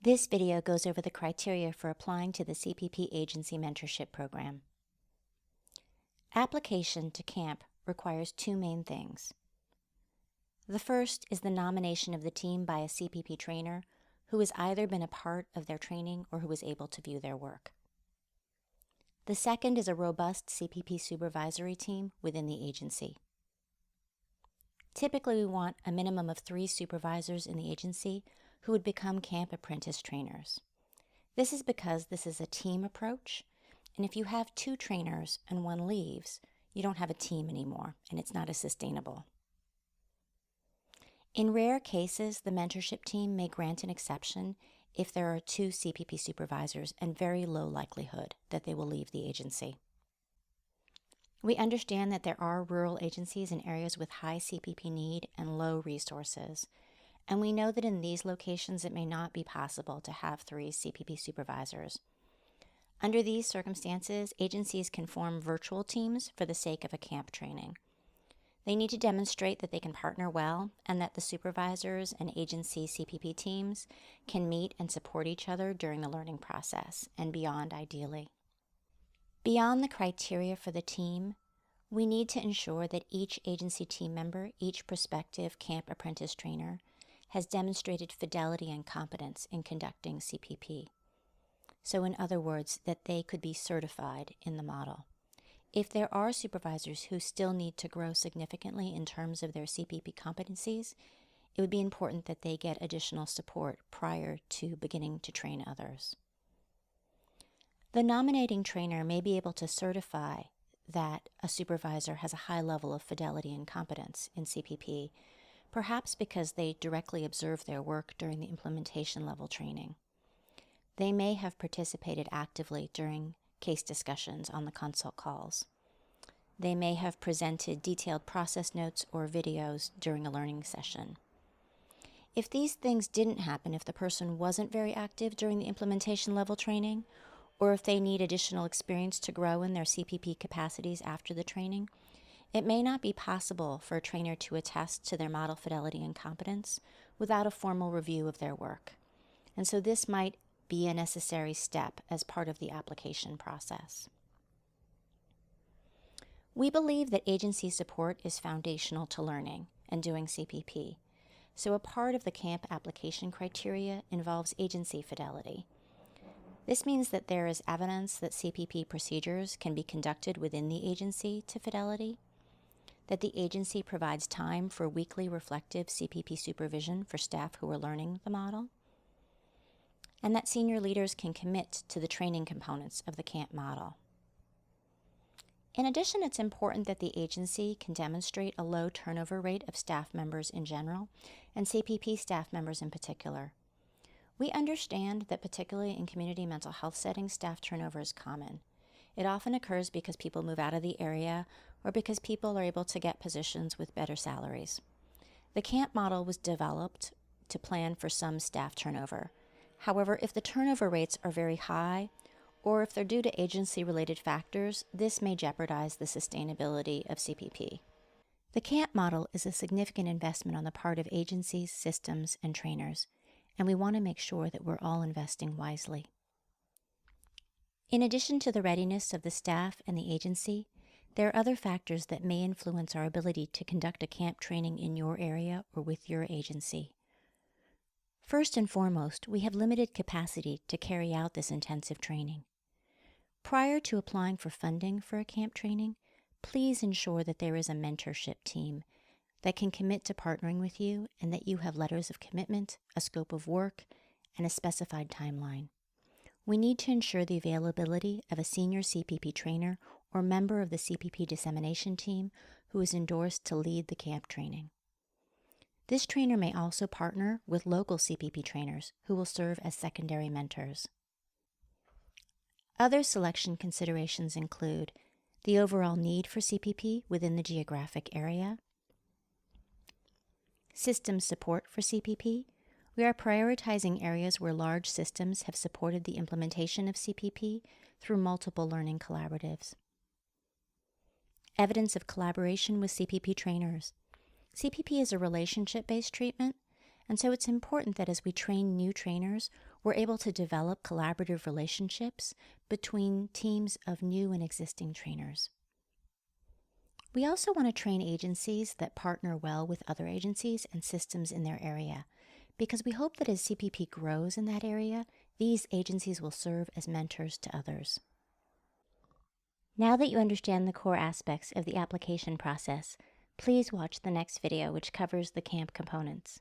This video goes over the criteria for applying to the CPP Agency Mentorship Program. Application to C.A.M.P requires two main things. The first is the nomination of the team by a CPP trainer who has either been a part of their training or who is able to view their work. The second is a robust CPP supervisory team within the agency. Typically, we want a minimum of 3 supervisors in the agency who would become C.A.M.P apprentice trainers. This is because this is a team approach, and if you have 2 trainers and one leaves, you don't have a team anymore, and it's not as sustainable. In rare cases, the mentorship team may grant an exception if there are 2 CPP supervisors and very low likelihood that they will leave the agency. We understand that there are rural agencies in areas with high CPP need and low resources, and we know that in these locations it may not be possible to have 3 CPP supervisors. Under these circumstances, agencies can form virtual teams for the sake of a C.A.M.P training. They need to demonstrate that they can partner well and that the supervisors and agency CPP teams can meet and support each other during the learning process and beyond, ideally. Beyond the criteria for the team, we need to ensure that each agency team member, each prospective C.A.M.P apprentice trainer, has demonstrated fidelity and competence in conducting CPP. So in other words, that they could be certified in the model. If there are supervisors who still need to grow significantly in terms of their CPP competencies, it would be important that they get additional support prior to beginning to train others. The nominating trainer may be able to certify that a supervisor has a high level of fidelity and competence in CPP, perhaps because they directly observe their work during the implementation level training. They may have participated actively during case discussions on the consult calls. They may have presented detailed process notes or videos during a learning session. If these things didn't happen, if the person wasn't very active during the implementation level training, or if they need additional experience to grow in their CPP capacities after the training, it may not be possible for a trainer to attest to their model fidelity and competence without a formal review of their work. And so this might be a necessary step as part of the application process. We believe that agency support is foundational to learning and doing CPP. So a part of the C.A.M.P application criteria involves agency fidelity. This means that there is evidence that CPP procedures can be conducted within the agency to fidelity, that the agency provides time for weekly reflective CPP supervision for staff who are learning the model, and that senior leaders can commit to the training components of the C.A.M.P model. In addition, it's important that the agency can demonstrate a low turnover rate of staff members in general, and CPP staff members in particular. We understand that particularly in community mental health settings, staff turnover is common. It often occurs because people move out of the area or because people are able to get positions with better salaries. The C.A.M.P model was developed to plan for some staff turnover. However, if the turnover rates are very high, or if they're due to agency-related factors, this may jeopardize the sustainability of CPP. The C.A.M.P model is a significant investment on the part of agencies, systems, and trainers, and we want to make sure that we're all investing wisely. In addition to the readiness of the staff and the agency, there are other factors that may influence our ability to conduct a C.A.M.P training in your area or with your agency. First and foremost, we have limited capacity to carry out this intensive training. Prior to applying for funding for a C.A.M.P training, please ensure that there is a mentorship team that can commit to partnering with you and that you have letters of commitment, a scope of work, and a specified timeline. We need to ensure the availability of a senior CPP trainer or member of the CPP dissemination team who is endorsed to lead the C.A.M.P training. This trainer may also partner with local CPP trainers who will serve as secondary mentors. Other selection considerations include the overall need for CPP within the geographic area, system support for CPP. We are prioritizing areas where large systems have supported the implementation of CPP through multiple learning collaboratives. Evidence of collaboration with CPP trainers. CPP is a relationship-based treatment, And so it's important that as we train new trainers, we're able to develop collaborative relationships between teams of new and existing trainers. We also want to train agencies that partner well with other agencies and systems in their area, because we hope that as CPP grows in that area, these agencies will serve as mentors to others. Now that you understand the core aspects of the application process, please watch the next video, which covers the C.A.M.P components.